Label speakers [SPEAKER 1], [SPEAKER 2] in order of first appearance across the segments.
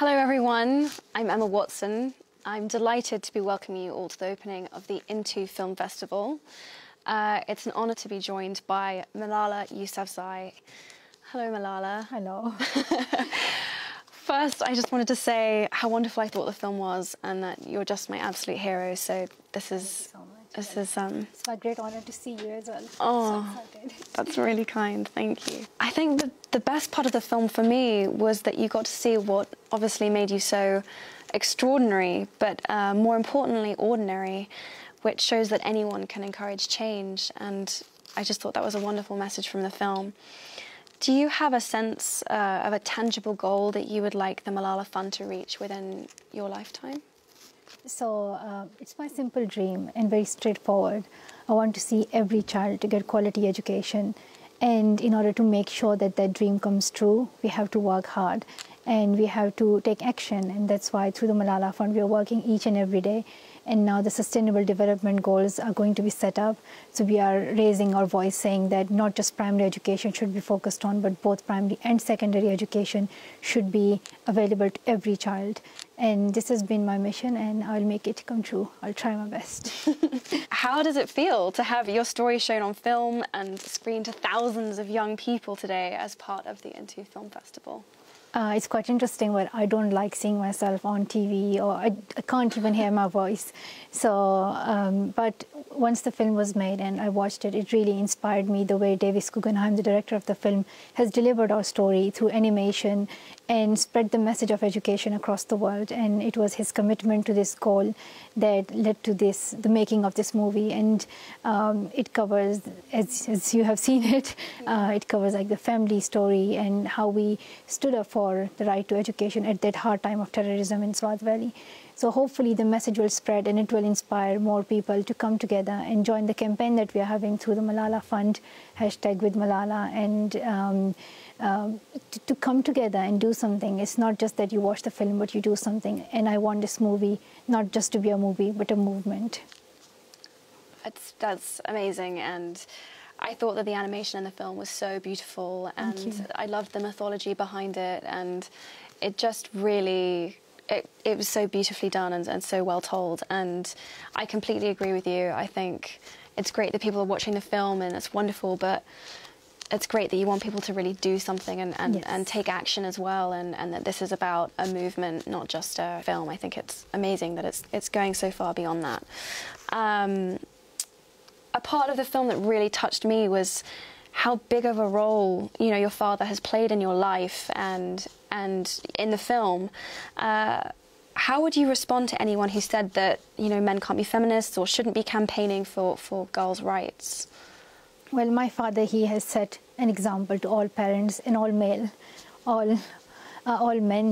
[SPEAKER 1] Hello everyone, I'm Emma Watson. I'm delighted to be welcoming you all to the opening of the Into Film Festival. It's an honour to be joined by Malala Yousafzai. Hello Malala.
[SPEAKER 2] Hello.
[SPEAKER 1] First, I just wanted to say how wonderful I thought the film was and that you're just my absolute hero, so this is...
[SPEAKER 2] It's my great honour to see you as well.
[SPEAKER 1] Oh,
[SPEAKER 2] so excited.
[SPEAKER 1] That's really kind, thank you. I think the best part of the film for me was that you got to see what obviously made you so extraordinary, but more importantly, ordinary, which shows that anyone can encourage change, and I just thought that was a wonderful message from the film. Do you have a sense of a tangible goal that you would like the Malala Fund to reach within your lifetime?
[SPEAKER 2] So it's my simple dream and very straightforward. I want to see every child to get quality education, and in order to make sure that that dream comes true, we have to work hard and we have to take action, and that's why through the Malala Fund we are working each and every day. And now the Sustainable Development Goals are going to be set up. So we are raising our voice saying that not just primary education should be focused on, but both primary and secondary education should be available to every child. And this has been my mission, and I'll make it come true. I'll try my best.
[SPEAKER 1] How does it feel to have your story shown on film and screened to thousands of young people today as part of the Into Film Festival?
[SPEAKER 2] It's quite interesting, but I don't like seeing myself on TV, or I can't even hear my voice. So, but once the film was made and I watched it, it really inspired me the way Davis Guggenheim, the director of the film, has delivered our story through animation and spread the message of education across the world. And it was his commitment to this goal that led to this, the making of this movie. And it covers, as you have seen it, it covers like the family story and how we stood up for the right to education at that hard time of terrorism in Swat Valley. So hopefully the message will spread and it will inspire more people to come together and join the campaign that we are having through the Malala Fund, #WithMalala, and to come together and do something. It's not just that you watch the film, but you do something. And I want this movie not just to be a movie, but a movement.
[SPEAKER 1] That's amazing, and I thought that the animation in the film was so beautiful, and I loved the mythology behind it, and it just really... It was so beautifully done and so well told, and I completely agree with you. I think it's great that people are watching the film and it's wonderful, but it's great that you want people to really do something and take action as well, and that this is about a movement, not just a film. I think it's amazing that it's going so far beyond that. A part of the film that really touched me was how big of a role, you know, your father has played in your life and in the film. How would you respond to anyone who said that, you know, men can't be feminists or shouldn't be campaigning for girls' rights?
[SPEAKER 2] Well, my father, he has set an example to all parents and all men,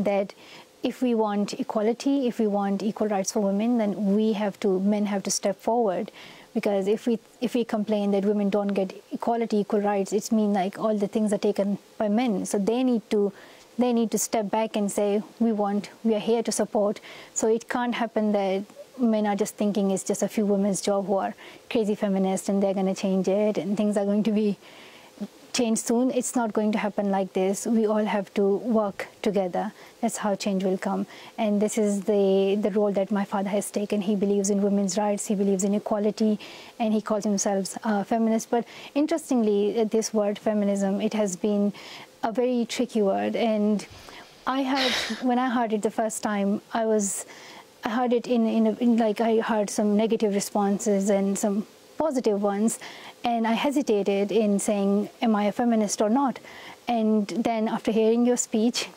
[SPEAKER 2] that if we want equality, if we want equal rights for women, then men have to step forward. Because if we complain that women don't get equality, equal rights, it's mean like all the things are taken by men. So they need to step back and say, we are here to support. So it can't happen that men are just thinking it's just a few women's job who are crazy feminists and they're going to change it and things are going to be changed soon. It's not going to happen like this. We all have to work together. That's how change will come. And this is the role that my father has taken. He believes in women's rights, he believes in equality, and he calls himself a feminist. But interestingly, this word feminism, it has been a very tricky word. And when I heard it the first time, I heard it I heard some negative responses and some positive ones, and I hesitated in saying, am I a feminist or not? And then after hearing your speech,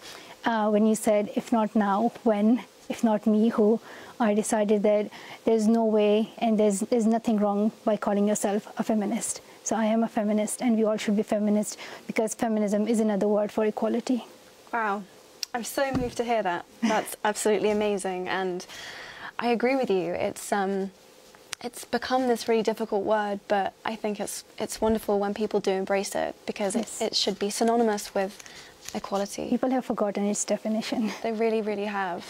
[SPEAKER 2] when you said, if not now, when? If not me, who? I decided that there's no way and there's nothing wrong by calling yourself a feminist. So I am a feminist, and we all should be feminists, because feminism is another word for equality.
[SPEAKER 1] Wow. I'm so moved to hear that. That's absolutely amazing, and I agree with you. It's become this really difficult word, but I think it's wonderful when people do embrace it, because it should be synonymous with equality.
[SPEAKER 2] People have forgotten its definition.
[SPEAKER 1] They really, really have.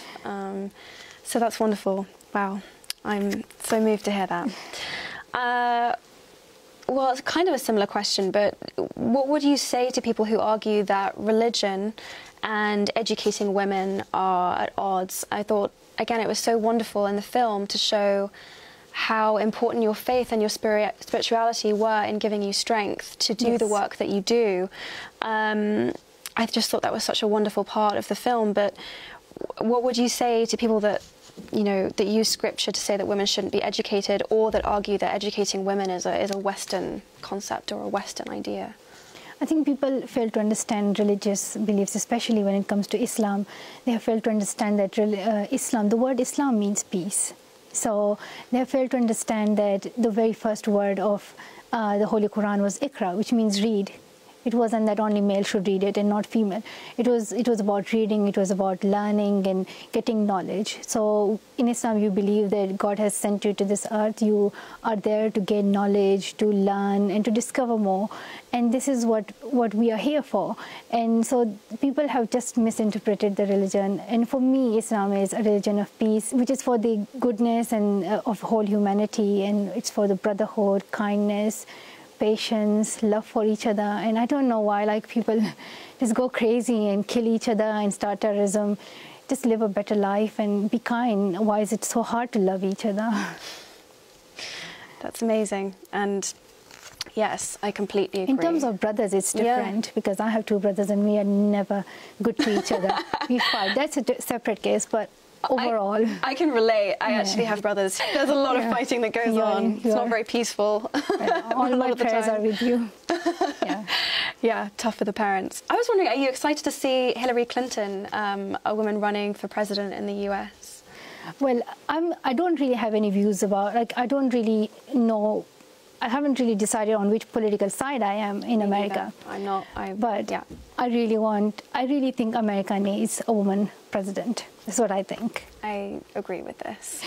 [SPEAKER 1] So that's wonderful. Wow. I'm so moved to hear that. Well, it's kind of a similar question, but what would you say to people who argue that religion and educating women are at odds? I thought, again, it was so wonderful in the film to show how important your faith and your spirituality were in giving you strength to do the work that you do. I just thought that was such a wonderful part of the film. But what would you say to people that, you know, that use scripture to say that women shouldn't be educated, or that argue that educating women is a Western concept or a Western idea?
[SPEAKER 2] I think people fail to understand religious beliefs, especially when it comes to Islam. They have failed to understand that Islam, the word Islam means peace. So they have failed to understand that the very first word of the Holy Quran was Iqra, which means read. It wasn't that only male should read it and not female. It was about reading, it was about learning and getting knowledge. So in Islam, you believe that God has sent you to this earth. You are there to gain knowledge, to learn, and to discover more. And this is what we are here for. And so people have just misinterpreted the religion. And for me, Islam is a religion of peace, which is for the goodness and of whole humanity, and it's for the brotherhood, kindness, patience, love for each other. And I don't know why, like, people just go crazy and kill each other and start terrorism. Just live a better life and be kind. Why is it so hard to love each other?
[SPEAKER 1] That's amazing. And yes, I completely agree.
[SPEAKER 2] In terms of brothers, it's different, because I have two brothers and we are never good to each other. We fight. That's a separate case, but overall,
[SPEAKER 1] I can relate. I actually have brothers. There's a lot of fighting that goes on. It's not very peaceful.
[SPEAKER 2] All my prayers are with you.
[SPEAKER 1] Yeah, tough for the parents. I was wondering, are you excited to see Hillary Clinton, a woman running for president in the US?
[SPEAKER 2] Well, I don't really have any views about, like, I don't really know. I haven't really decided on which political side I am in America.
[SPEAKER 1] I'm not.
[SPEAKER 2] But I really think America needs a woman president. That's what I think.
[SPEAKER 1] I agree with this.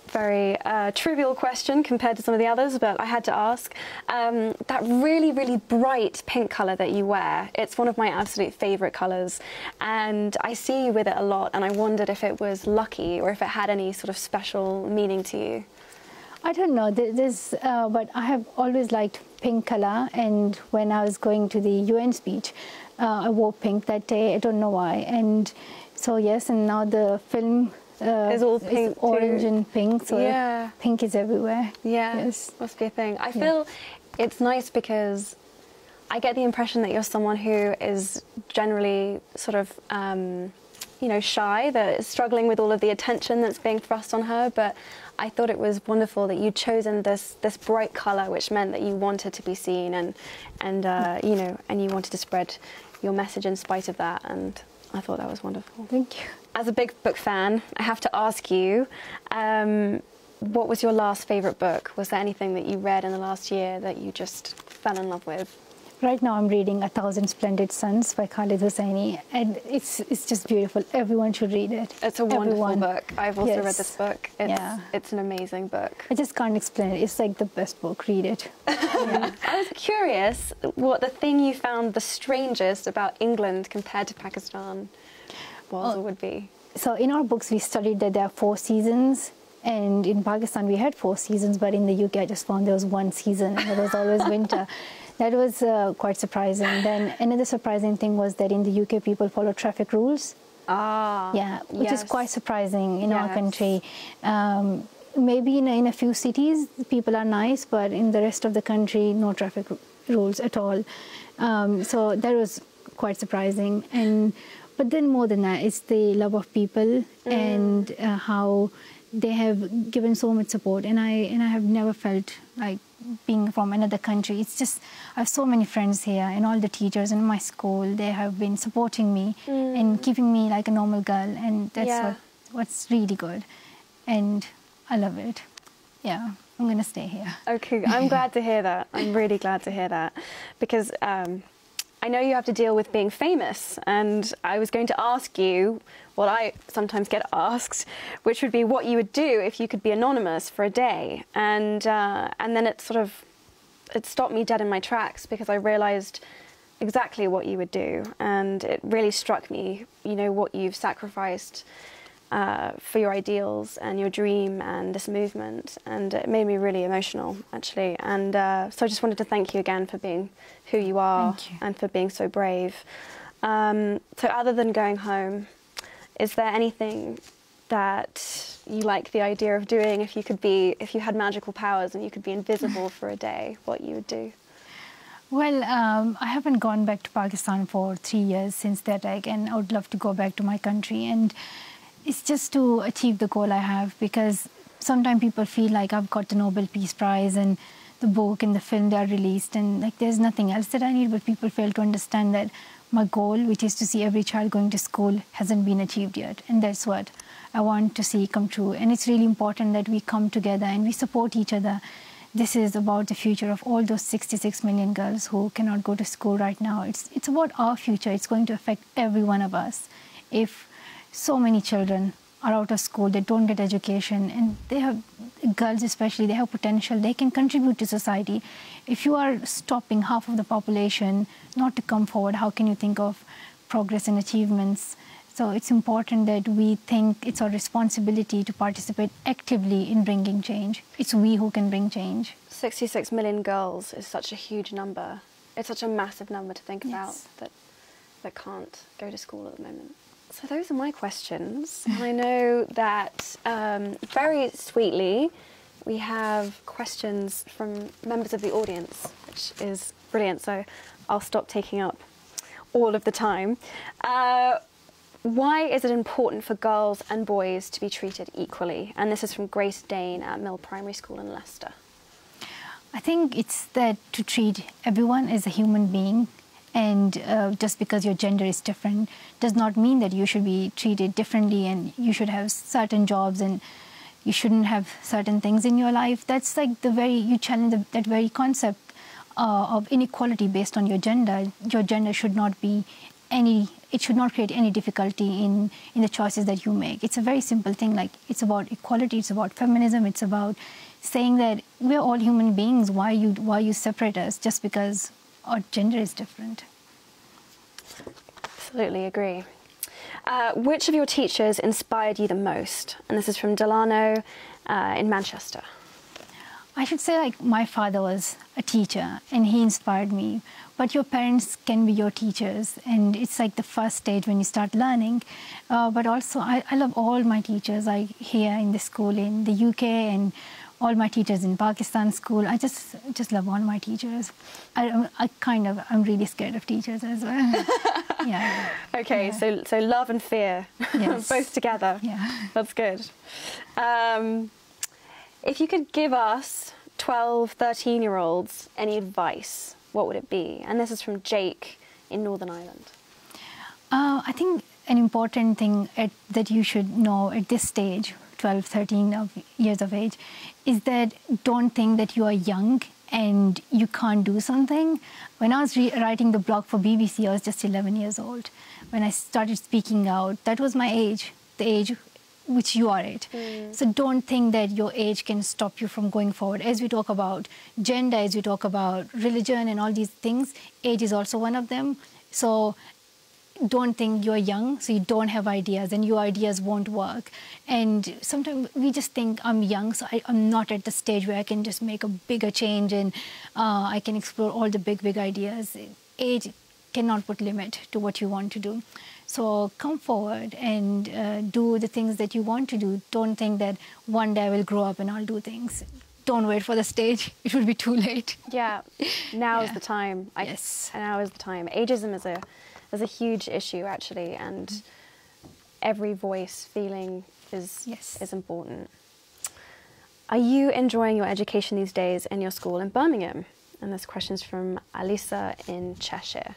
[SPEAKER 1] Very trivial question compared to some of the others, but I had to ask. That really, really bright pink colour that you wear, it's one of my absolute favourite colours, and I see you with it a lot, and I wondered if it was lucky or if it had any sort of special meaning to you.
[SPEAKER 2] I don't know, but I have always liked pink colour, and when I was going to the UN speech, I wore pink that day. I don't know why. And so yes, and now the film
[SPEAKER 1] is all pink,
[SPEAKER 2] orange
[SPEAKER 1] too.
[SPEAKER 2] and pink, so pink is everywhere.
[SPEAKER 1] Yes, must be a thing. I feel it's nice because I get the impression that you're someone who is generally sort of, you know, shy, that is struggling with all of the attention that's being thrust on her, but I thought it was wonderful that you'd chosen this bright colour, which meant that you wanted to be seen and you know, and you wanted to spread your message in spite of that, and I thought that was wonderful.
[SPEAKER 2] Thank you.
[SPEAKER 1] As a big book fan, I have to ask you, what was your last favourite book? Was there anything that you read in the last year that you just fell in love with?
[SPEAKER 2] Right now I'm reading A Thousand Splendid Suns by Khalid Hosseini, and it's just beautiful. Everyone should read it.
[SPEAKER 1] It's a wonderful book. I've also read this book. It's an amazing book.
[SPEAKER 2] I just can't explain it. It's like the best book. Read it.
[SPEAKER 1] I was curious what the thing you found the strangest about England compared to Pakistan was or would be.
[SPEAKER 2] So in our books we studied that there are 4 seasons, and in Pakistan we had 4 seasons, but in the UK I just found there was 1 season, and it was always winter. That was quite surprising. Then another surprising thing was that in the UK people follow traffic rules. Which is quite surprising in our country. Maybe in a few cities people are nice, but in the rest of the country no traffic rules at all. So that was quite surprising. But then more than that, it's the love of people and how they have given so much support, and I have never felt like being from another country. It's just, I have so many friends here, and all the teachers in my school, they have been supporting me and keeping me like a normal girl, and that's what's really good, and I love it. Yeah, I'm gonna stay here.
[SPEAKER 1] Okay, I'm glad to hear that. I'm really glad to hear that, because I know you have to deal with being famous, and I was going to ask you what I sometimes get asked, which would be what you would do if you could be anonymous for a day. And then it stopped me dead in my tracks, because I realised exactly what you would do, and it really struck me, you know, what you've sacrificed for your ideals and your dream and this movement, and it made me really emotional, actually. And so I just wanted to thank you again for being who you are and for being so brave. So other than going home, is there anything that you like the idea of doing if you had magical powers and you could be invisible for a day, what you would do?
[SPEAKER 2] Well, I haven't gone back to Pakistan for 3 years since the attack, and I would love to go back to my country. And it's just to achieve the goal I have, because sometimes people feel like I've got the Nobel Peace Prize and the book and the film they are released, and like there's nothing else that I need. But people fail to understand that my goal, which is to see every child going to school, hasn't been achieved yet, and that's what I want to see come true. And it's really important that we come together and we support each other. This is about the future of all those 66 million girls who cannot go to school right now. It's about our future. It's going to affect every one of us. If so many children are out of school, they don't get education, and they have, girls especially, they have potential, they can contribute to society. If you are stopping half of the population not to come forward, how can you think of progress and achievements? So it's important that we think it's our responsibility to participate actively in bringing change. It's we who can bring change.
[SPEAKER 1] 66 million girls is such a huge number. It's such a massive number to think about that can't go to school at the moment. So those are my questions. And I know that very sweetly we have questions from members of the audience, which is brilliant. So I'll stop taking up all of the time. Why is it important for girls and boys to be treated equally? And this is from Grace Dane at Mill Primary School in Leicester.
[SPEAKER 2] I think it's that to treat everyone as a human being, and just because your gender is different does not mean that you should be treated differently and you should have certain jobs and you shouldn't have certain things in your life. That's like you challenge that very concept of inequality based on your gender. Your gender should not be it should not create any difficulty in the choices that you make. It's a very simple thing, like it's about equality, it's about feminism, it's about saying that we're all human beings. Why you separate us just because our gender is different?
[SPEAKER 1] Absolutely agree. Which of your teachers inspired you the most? And this is from Delano in Manchester.
[SPEAKER 2] I should say, like, my father was a teacher and he inspired me. But your parents can be your teachers, and it's like the first stage when you start learning. But also, I love all my teachers, like here in the school in the UK, and all my teachers in Pakistan school. I just love all my teachers. I'm really scared of teachers as well. Yeah.
[SPEAKER 1] Okay,
[SPEAKER 2] yeah.
[SPEAKER 1] So love and fear,
[SPEAKER 2] yes.
[SPEAKER 1] both together.
[SPEAKER 2] Yeah.
[SPEAKER 1] That's good. If you could give us 12, 13-year-olds any advice, what would it be? And this is from Jake in Northern Ireland.
[SPEAKER 2] I think an important thing that you should know at this stage, 12, 13 years of age, is that don't think that you are young and you can't do something. When I was writing the blog for BBC, I was just 11 years old. When I started speaking out, that was my age, the age which you are at. So don't think that your age can stop you from going forward. As we talk about gender, as we talk about religion and all these things, age is also one of them. So don't think you're young, so you don't have ideas and your ideas won't work. And sometimes we just think I'm young, so I'm not at the stage where I can just make a bigger change and I can explore all the big ideas. Age cannot put limit to what you want to do. So come forward and do the things that you want to do. Don't think that one day I will grow up and I'll do things. Don't wait for the stage. It will be too late.
[SPEAKER 1] Yeah, now is the time.
[SPEAKER 2] Yes.
[SPEAKER 1] Now is the time. Ageism is a huge issue, actually, and every voice, feeling is important. Are you enjoying your education these days in your school in Birmingham? And this question's from Alisa in Cheshire.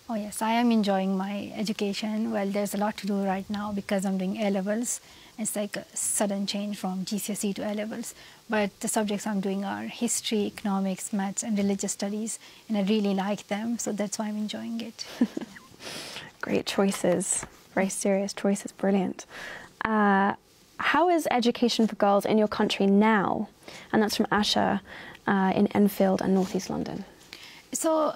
[SPEAKER 2] Oh yes, I am enjoying my education. Well, there's a lot to do right now because I'm doing A-levels. It's like a sudden change from GCSE to A-levels. But the subjects I'm doing are history, economics, maths, and religious studies, and I really like them, so that's why I'm enjoying it.
[SPEAKER 1] Great choices, very serious choices, brilliant. How is education for girls in your country now? And that's from Asha in Enfield and North East London.
[SPEAKER 2] So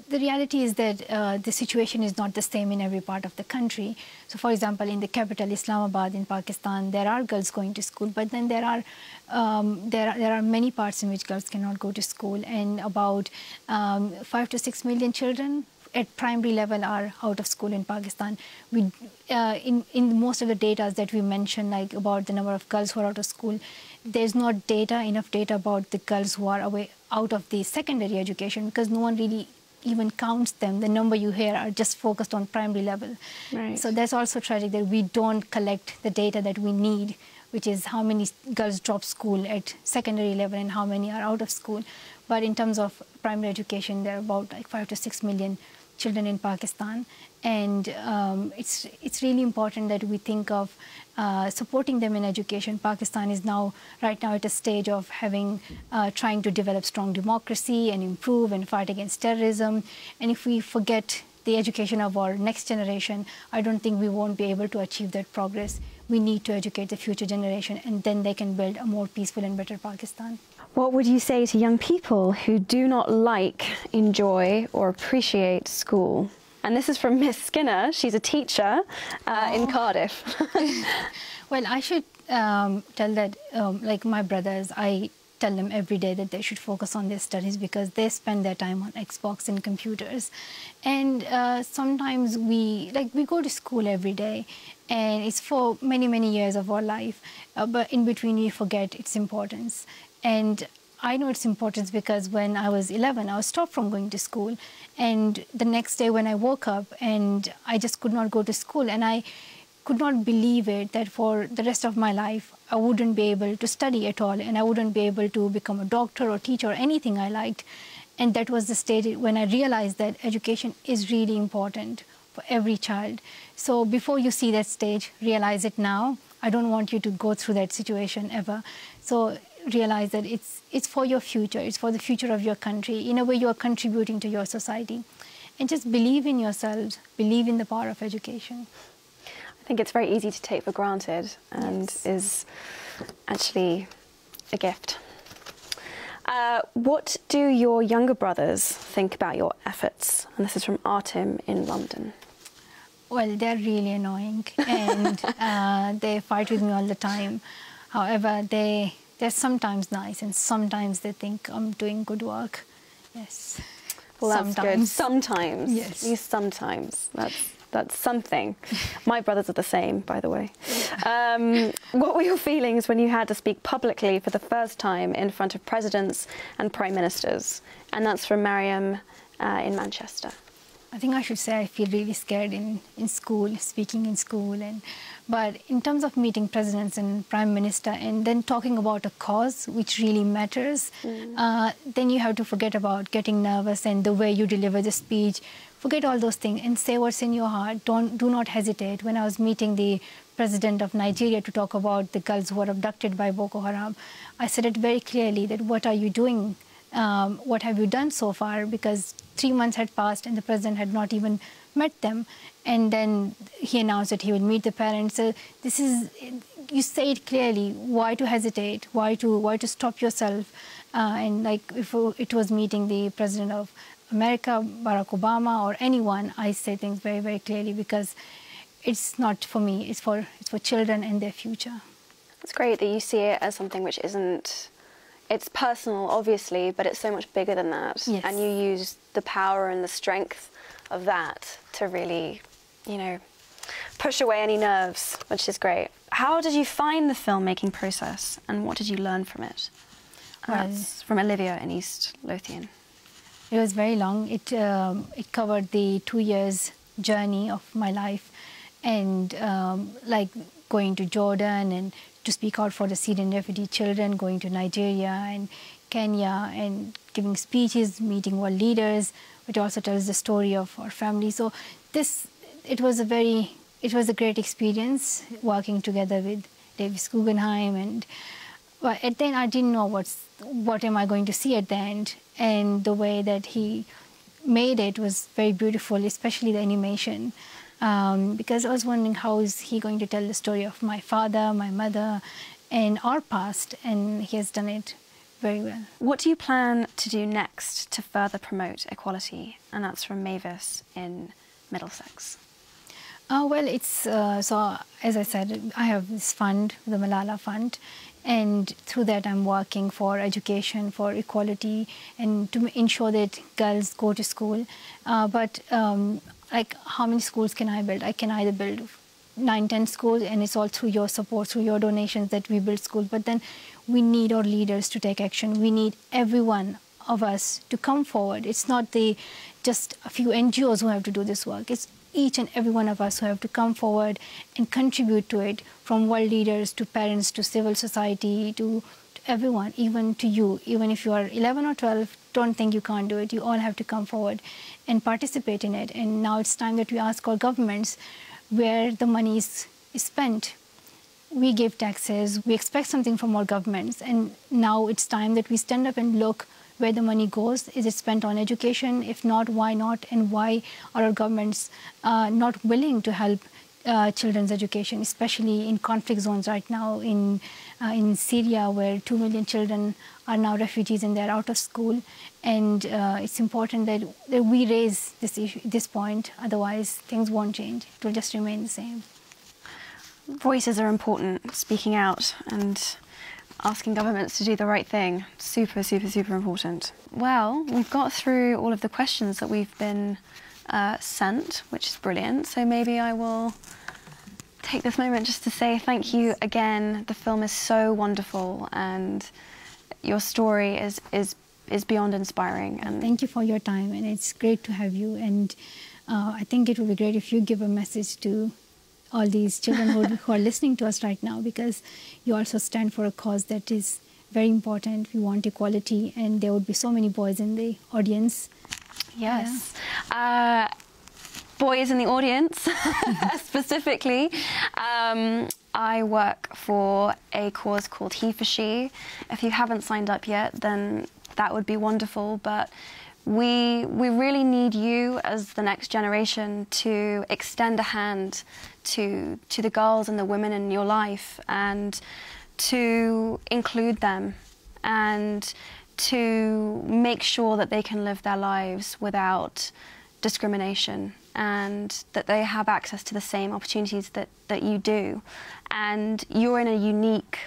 [SPEAKER 2] the reality is that the situation is not the same in every part of the country. So, for example, in the capital Islamabad in Pakistan, there are girls going to school, but then there are many parts in which girls cannot go to school, and about 5 to 6 million children at primary level are out of school in Pakistan. We, in most of the data that we mentioned, like about the number of girls who are out of school, there's not enough data about the girls who are out of the secondary education, because no one really even counts them. The number you hear are just focused on primary level.
[SPEAKER 1] Right.
[SPEAKER 2] So that's also tragic that we don't collect the data that we need, which is how many girls drop school at secondary level and how many are out of school. But in terms of primary education, there are about like 5 to 6 million children in Pakistan, and it's really important that we think of supporting them in education. Pakistan is right now at a stage of trying to develop strong democracy and improve and fight against terrorism. And if we forget the education of our next generation, I don't think we won't be able to achieve that progress. We need to educate the future generation, and then they can build a more peaceful and better Pakistan.
[SPEAKER 1] What would you say to young people who do not like, enjoy, or appreciate school? And this is from Miss Skinner. She's a teacher in Cardiff.
[SPEAKER 2] Well, I should tell that, like my brothers, I tell them every day that they should focus on their studies, because they spend their time on Xbox and computers. And sometimes we go to school every day, and it's for many, many years of our life. But in between, we forget its importance. And I know its importance because when I was 11, I was stopped from going to school. And the next day when I woke up, and I just could not go to school, and I could not believe it, that for the rest of my life, I wouldn't be able to study at all, and I wouldn't be able to become a doctor or teacher or anything I liked. And that was the stage when I realized that education is really important for every child. So before you see that stage, realize it now. I don't want you to go through that situation ever. So realize that it's for your future, it's for the future of your country. In a way, you are contributing to your society. And just believe in yourselves, believe in the power of education.
[SPEAKER 1] I think it's very easy to take for granted, and is actually a gift. What do your younger brothers think about your efforts? And this is from Artem in London.
[SPEAKER 2] Well, they're really annoying, and they fight with me all the time. However, they're sometimes nice, and sometimes they think I'm doing good work. Yes.
[SPEAKER 1] Well, that's good. Sometimes.
[SPEAKER 2] Yes.
[SPEAKER 1] You sometimes. That's something. My brothers are the same, by the way. What were your feelings when you had to speak publicly for the first time in front of presidents and prime ministers? And that's from Mariam in Manchester.
[SPEAKER 2] I think I should say I feel really scared in school, speaking in school. But in terms of meeting presidents and prime minister and then talking about a cause which really matters, then you have to forget about getting nervous and the way you deliver the speech. Forget all those things and say what's in your heart. Do not hesitate. When I was meeting the president of Nigeria to talk about the girls who were abducted by Boko Haram, I said it very clearly that what are you doing? What have you done so far? Because 3 months had passed and the president had not even met them. And then he announced that he would meet the parents. So this is, you say it clearly. Why to hesitate? Why to stop yourself? And like if it was meeting the president of America, Barack Obama, or anyone, I say things very, very clearly because it's not for me. It's for children and their future.
[SPEAKER 1] It's great that you see it as something which isn't. It's personal, obviously, but it's so much bigger than that.
[SPEAKER 2] Yes.
[SPEAKER 1] And you use the power and the strength of that to really, push away any nerves, which is great. How did you find the filmmaking process, and what did you learn from it? That's from Olivia in East Lothian.
[SPEAKER 2] It was very long. It covered the 2 years journey of my life, and like going to Jordan and to speak out for the Syrian refugee children, going to Nigeria and Kenya and giving speeches, meeting world leaders, which also tells the story of our family. So it was a great experience working together with Davis Guggenheim, but at the end I didn't know what am I going to see at the end, and the way that he made it was very beautiful, especially the animation. Because I was wondering how is he going to tell the story of my father, my mother, and our past, and he has done it very well.
[SPEAKER 1] What do you plan to do next to further promote equality? And that's from Mavis in Middlesex.
[SPEAKER 2] Well, it's so as I said, I have this fund, the Malala Fund, and through that I'm working for education, for equality, and to ensure that girls go to school. But like, how many schools can I build? I can either build 9, 10 schools, and it's all through your support, through your donations that we build schools. But then we need our leaders to take action. We need every one of us to come forward. It's not just a few NGOs who have to do this work. It's each and every one of us who have to come forward and contribute to it, from world leaders to parents to civil society to everyone, even to you. Even if you are 11 or 12, don't think you can't do it. You all have to come forward and participate in it. And now it's time that we ask our governments where the money is spent. We give taxes, we expect something from our governments, and now it's time that we stand up and look where the money goes. Is it spent on education? If not, why not? And why are our governments not willing to help children's education, especially in conflict zones right now, in Syria, where 2 million children are now refugees and they're out of school. And it's important that we raise this point, otherwise things won't change. It will just remain the same.
[SPEAKER 1] Voices are important, speaking out and asking governments to do the right thing. Super, super, super important. Well, we've got through all of the questions that we've been sent, which is brilliant. So maybe I will take this moment just to say thank you again. The film is so wonderful, and your story is beyond inspiring. And
[SPEAKER 2] thank you for your time, and it's great to have you. And I think it would be great if you give a message to all these children who are listening to us right now, because you also stand for a cause that is very important. We want equality, and there would be so many boys in the audience.
[SPEAKER 1] Yes. Yeah. Boys in the audience, specifically. I work for a cause called He for She. If you haven't signed up yet, then that would be wonderful. But we really need you as the next generation to extend a hand to the girls and the women in your life, and to include them, and to make sure that they can live their lives without discrimination, and that they have access to the same opportunities that you do. And you're in a unique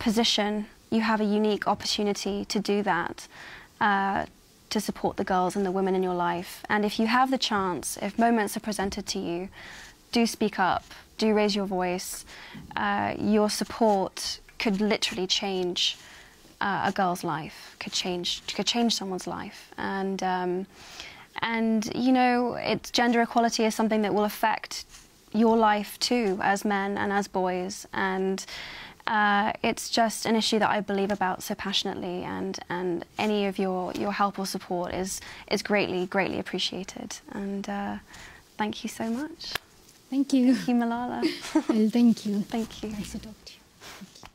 [SPEAKER 1] position. You have a unique opportunity to do that, to support the girls and the women in your life. And if you have the chance, if moments are presented to you, do speak up, do raise your voice. Your support could literally change a girl's life, could change someone's life. And you know, gender equality is something that will affect your life too, as men and as boys. And it's just an issue that I believe about so passionately, and any of your help or support is greatly, greatly appreciated. And thank you so much.
[SPEAKER 2] Thank you.
[SPEAKER 1] Thank you, Malala.
[SPEAKER 2] Well, thank you.
[SPEAKER 1] Thank you.
[SPEAKER 2] Nice to talk to you.